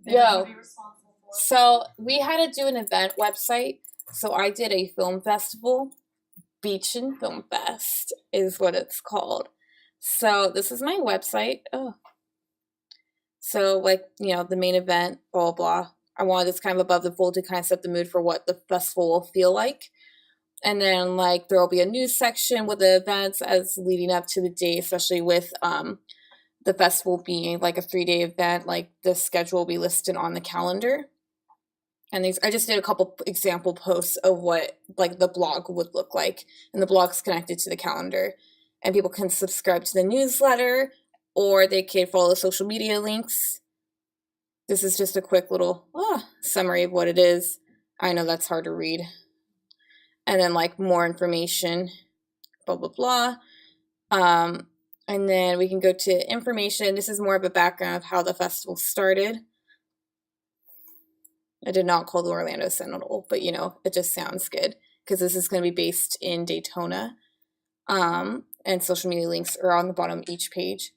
Yo, so we had to do an event website. So I did a film festival. Beachin Film Fest is what it's called. So this is my website. Oh, so like the main event, blah blah blah. I wanted this kind of above the fold to kind of set the mood for what the festival will feel like. And then like there will be a news section with the events as leading up to the day, especially with the festival being like a 3-day event. Like the schedule will be listed on the calendar. And these, I just did a couple example posts of what like the blog would look like, and the blog's connected to the calendar, and people can subscribe to the newsletter, or they can follow the social media links. This is just a quick little summary of what it is. I know that's hard to read. And then like more information, blah blah blah. And then we can go to information. This is more of a background of how the festival started. I did not call the Orlando Sentinel, but it just sounds good because this is going to be based in Daytona. And social media links are on the bottom of each page.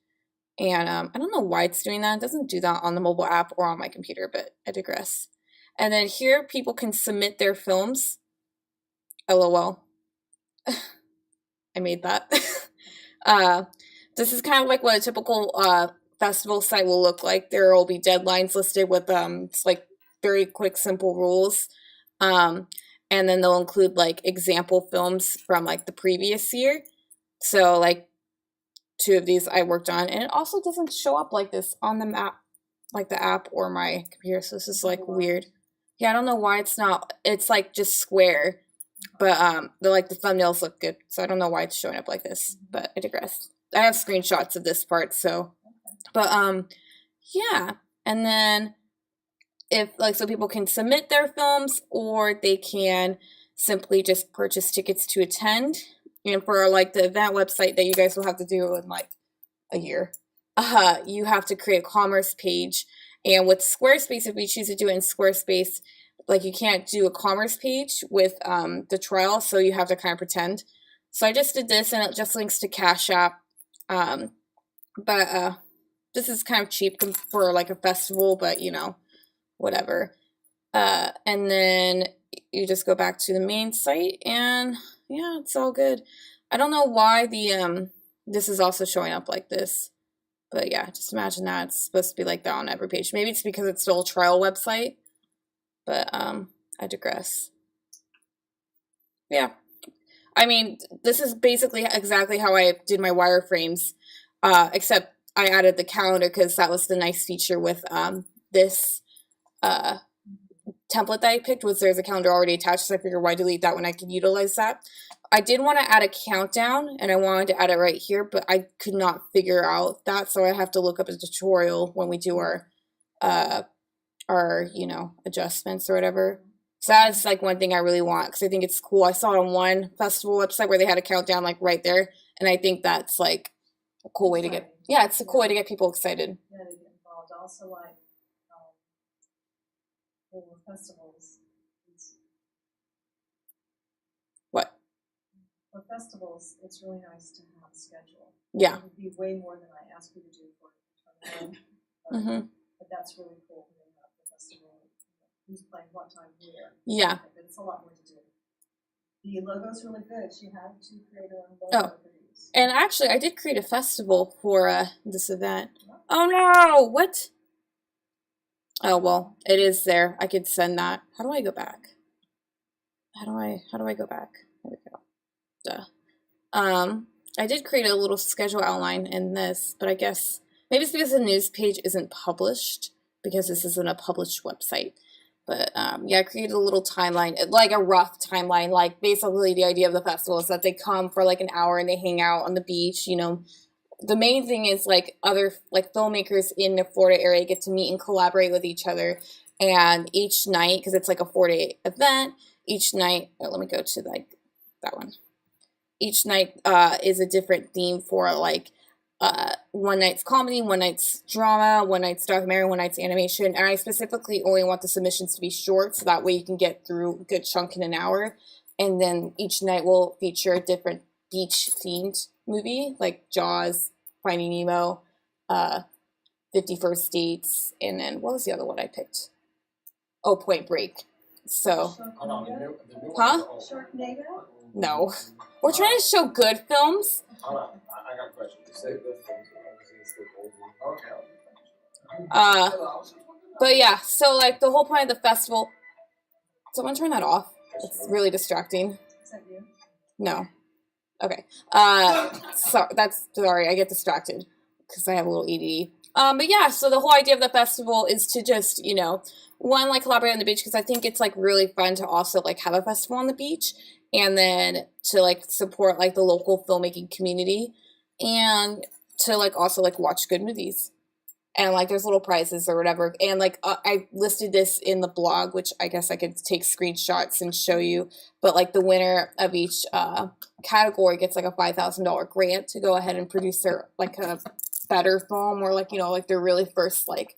And I don't know why it's doing that. It doesn't do that on the mobile app or on my computer, but I digress. And then here people can submit their films. LOL. I made that. This is kind of like what a typical festival site will look like. There will be deadlines listed with it's like very quick, simple rules. And then they'll include like example films from like the previous year. So like 2 of these I worked on, and it also doesn't show up like this on the map, like the app or my computer. So this is like weird. Yeah, I don't know why it's not. It's like just square, but the thumbnails look good. So I don't know why it's showing up like this. But I digress. I have screenshots of this part. So, but yeah, and then if so people can submit their films, or they can simply just purchase tickets to attend. And for like the event website that you guys will have to do in like a year, you have to create a commerce page. And with Squarespace, if we choose to do it in Squarespace, like you can't do a commerce page with the trial, so you have to kind of pretend. So I just did this, and it just links to Cash App. But this is kind of cheap for like a festival, but whatever. And then you just go back to the main site, and yeah, it's all good. I don't know why the this is also showing up like this, but yeah, just imagine that it's supposed to be like that on every page. Maybe it's because it's still a trial website, but I digress. Yeah, I mean, this is basically exactly how I did my wireframes, except I added the calendar because that was the nice feature with this template that I picked. Was there's a calendar already attached, so I figured why delete that when I could utilize that. I did want to add a countdown, and I wanted to add it right here, but I could not figure out that, so I have to look up a tutorial when we do our adjustments or whatever. So that's like one thing I really want, because I think it's cool. I saw it on one festival website where they had a countdown like right there, and I think that's like a cool way to get, it's a cool way to get people excited. Yeah, to get involved. Also, like for festivals. What? For festivals, it's really nice to have a schedule. Yeah. It would be way more than I asked you to do for it. But that's really cool when they have the festival. Who's playing what time where. Yeah. But it's a lot more to do. The logo's really good. She had to create her own logo for these. And actually, I did create a festival for this event. Oh no! What? Oh well, it is there. I could send that. How do I go back? How do I go back? There we go. Duh. I did create a little schedule outline in this, but I guess maybe it's because the news page isn't published, because this isn't a published website. But yeah, I created a little timeline, like a rough timeline. Like basically the idea of the festival is that they come for like an hour and they hang out on the beach. The main thing is like other like filmmakers in the Florida area get to meet and collaborate with each other. And each night, because it's like a 4-day event, each night, let me go to like that one. Each night is a different theme for like one night's comedy, one night's drama, one night's documentary, one night's animation. And I specifically only want the submissions to be short, so that way you can get through a good chunk in an hour. And then each night will feature a different beach themed movie, like Jaws, Finding Nemo, 50 First Dates, and then what was the other one I picked? Oh, Point Break. So, huh? Sharknado? No. We're trying to show good films. Hold on, I got a question. You say good films, But yeah, so like the whole point of the festival. Someone turn that off. It's really distracting. Is that you? No. Okay. Sorry, I get distracted because I have a little ADD. But yeah, so the whole idea of the festival is to just, one, like collaborate on the beach, because I think it's like really fun to also like have a festival on the beach, and then to like support like the local filmmaking community, and to like also like watch good movies. And like there's little prizes or whatever, and like I listed this in the blog, which I guess I could take screenshots and show you, but like the winner of each category gets like a $5,000 grant to go ahead and produce their like a better film, or like like their really first like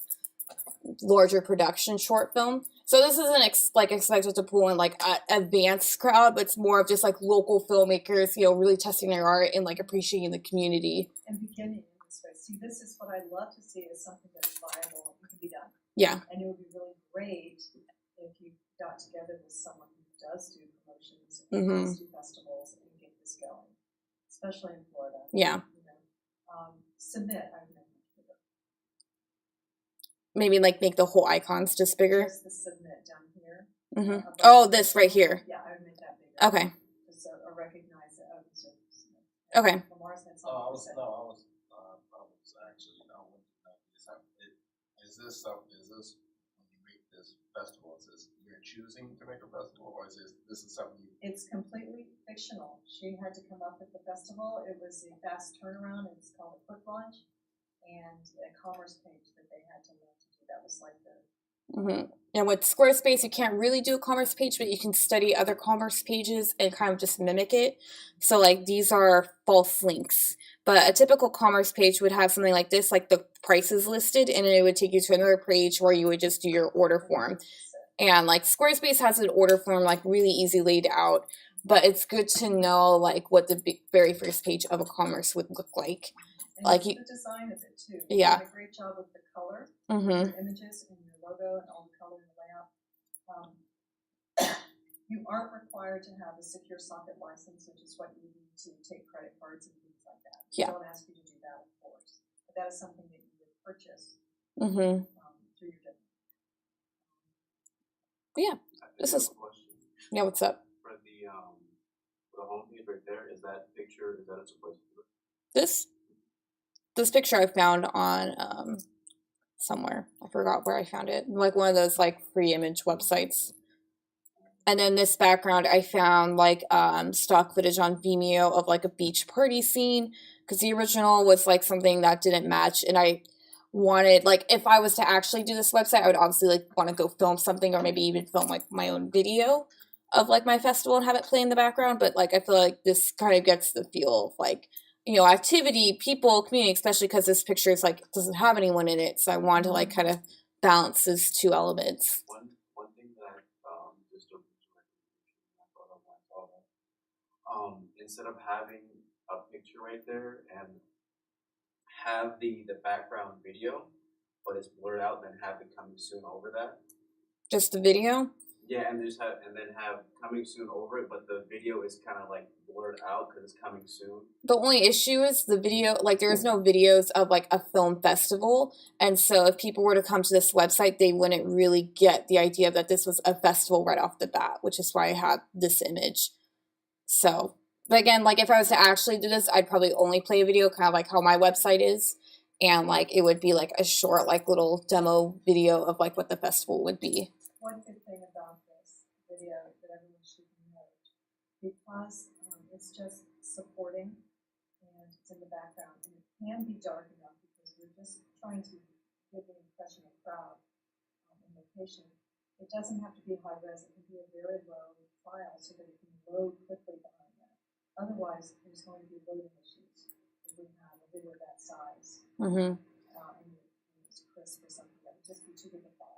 larger production short film. So this isn't expected to pull in like an advanced crowd, but it's more of just like local filmmakers, really testing their art and like appreciating the community. And beginning in this way. See, this is what I'd love to see, is something that is viable and can be done. Yeah. And it would be really great if you got together with someone who does do promotions and does do festivals and get this going, especially in Florida. Yeah. Submit, I would make it bigger. Maybe like make the whole icons just bigger. Just the submit down here. Oh, this right here. Yeah, I would make that bigger. Okay. Just recognize it. Okay. Is this when you make this festival? Is this you're choosing to make a festival, or is this is something you? It's completely fictional. She had to come up with the festival. It was a fast turnaround. It was called a quick launch, and a commerce page that they had to learn to do. That was like the. And with Squarespace, you can't really do a commerce page, but you can study other commerce pages and kind of just mimic it. So like these are false links, but a typical commerce page would have something like this, like the prices listed, and it would take you to another page where you would just do your order form. And like Squarespace has an order form like really easy laid out, but it's good to know like what the very first page of a commerce would look like. And like the design of it too. Yeah. You did a great job with the color, your images, and your logo, and all the color and the layout. You aren't required to have a secure socket license, which is what you need to take credit cards and things like that. We don't ask you to do that, of course, but that is something that you would purchase through your different. Yeah, this is. Yeah, what's up? For the homepage right there, is that picture? Is that a place for This picture I found on somewhere. I forgot where I found it. Like one of those like free image websites. And then this background I found like stock footage on Vimeo of like a beach party scene, because the original was like something that didn't match, and I wanted, like, if I was to actually do this website, I would obviously like want to go film something, or maybe even film like my own video of like my festival and have it play in the background. But like I feel like this kind of gets the feel of like activity, people, community, especially because this picture is like doesn't have anyone in it, so I wanted to like kind of balance those two elements. One thing that just a instead of having a picture right there and have the background video, but it's blurred out, then have it coming soon over that. Just the video? Yeah, and then have coming soon over it, but the video is kind of like blurred out because it's coming soon. The only issue is the video, like there's no videos of like a film festival, and so if people were to come to this website, they wouldn't really get the idea that this was a festival right off the bat, which is why I had this image. So, but again, like if I was to actually do this, I'd probably only play a video, kind of like how my website is, and like it would be like a short, like little demo video of like what the festival would be. One good thing about this video that everyone should note, because it's just supporting and it's in the background, and it can be dark enough because we're just trying to give the impression of crowd and location. It doesn't have to be high res, it can be a very low file so that it can load quickly behind that. Otherwise, there's going to be loading issues if we have a video that size and it's crisp or something. That would just be too big a file.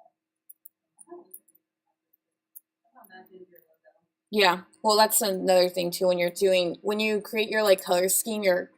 Yeah, well, that's another thing too. When you create your like color scheme, your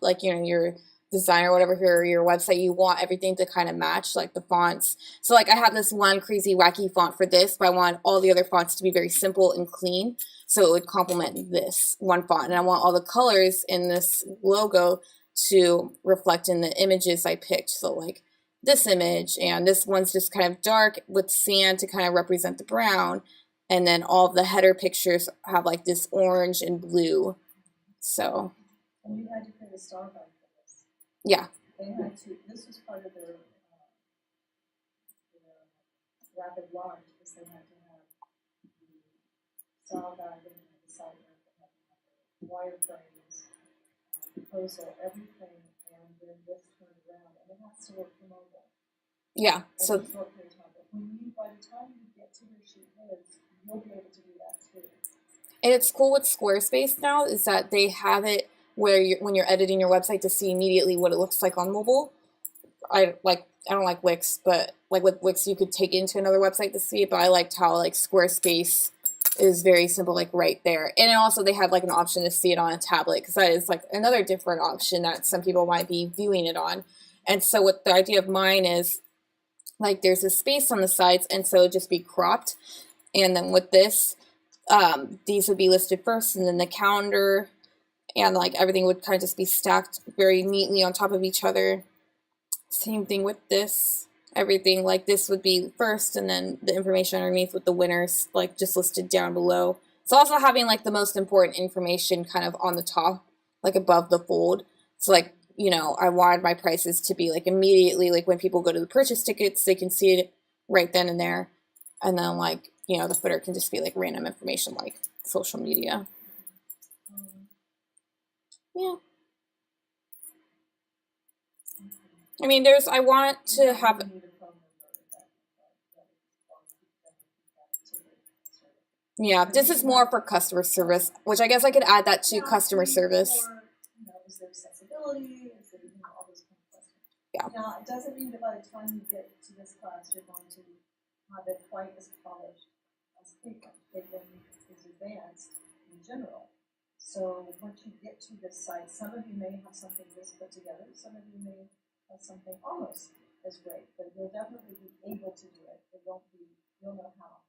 like your design or whatever for your website, you want everything to kind of match, like the fonts. So like I have this one crazy wacky font for this, but I want all the other fonts to be very simple and clean, so it would complement this one font. And I want all the colors in this logo to reflect in the images I picked. So like this image, and this one's just kind of dark with sand to kind of represent the brown, and then all of the header pictures have like this orange and blue. So And you had to create a star guide for this. yeah. They had to, this was part of their rapid launch, because they had to have the style guide, and the site map, they had to have the wireframes, proposal, everything, and then this turned around, and it has to work for mobile. Yeah. So And short period of time. But when you, by the time you get to your sheet heads, you'll be able to do that too. and it's cool with Squarespace now is that they have it where when you're editing your website to see immediately what it looks like on mobile. I don't like Wix, but like with Wix you could take it into another website to see it, but I liked how like Squarespace is very simple, like right there. And also they have like an option to see it on a tablet, because that is like another different option that some people might be viewing it on. And so what the idea of mine is, like there's a space on the sides, and so it'd just be cropped. And then with this, these would be listed first, and then the calendar and like everything would kind of just be stacked very neatly on top of each other. Same thing with this. Everything like this would be first, and then the information underneath with the winners like just listed down below. So also having like the most important information kind of on the top, like above the fold. So like, you know, I wanted my prices to be like immediately, like when people go to the purchase tickets, they can see it right then and there. And then like, you know, the footer can just be like random information like social media. Yeah. I mean, I want to have, You need a phone number that yeah, this is more for customer service, which I guess I could add that to customer service. Or, you know, is there accessibility? Is there, you know, all those kind of questions. Yeah. Now, it doesn't mean that by the time you get to this class, you're going to have it quite as polished as Katelyn. Katelyn is advanced in general. So once you get to this site, some of you may have something this put together, some of you may have something almost as great, but you'll definitely be able to do it. It won't be, you'll know how.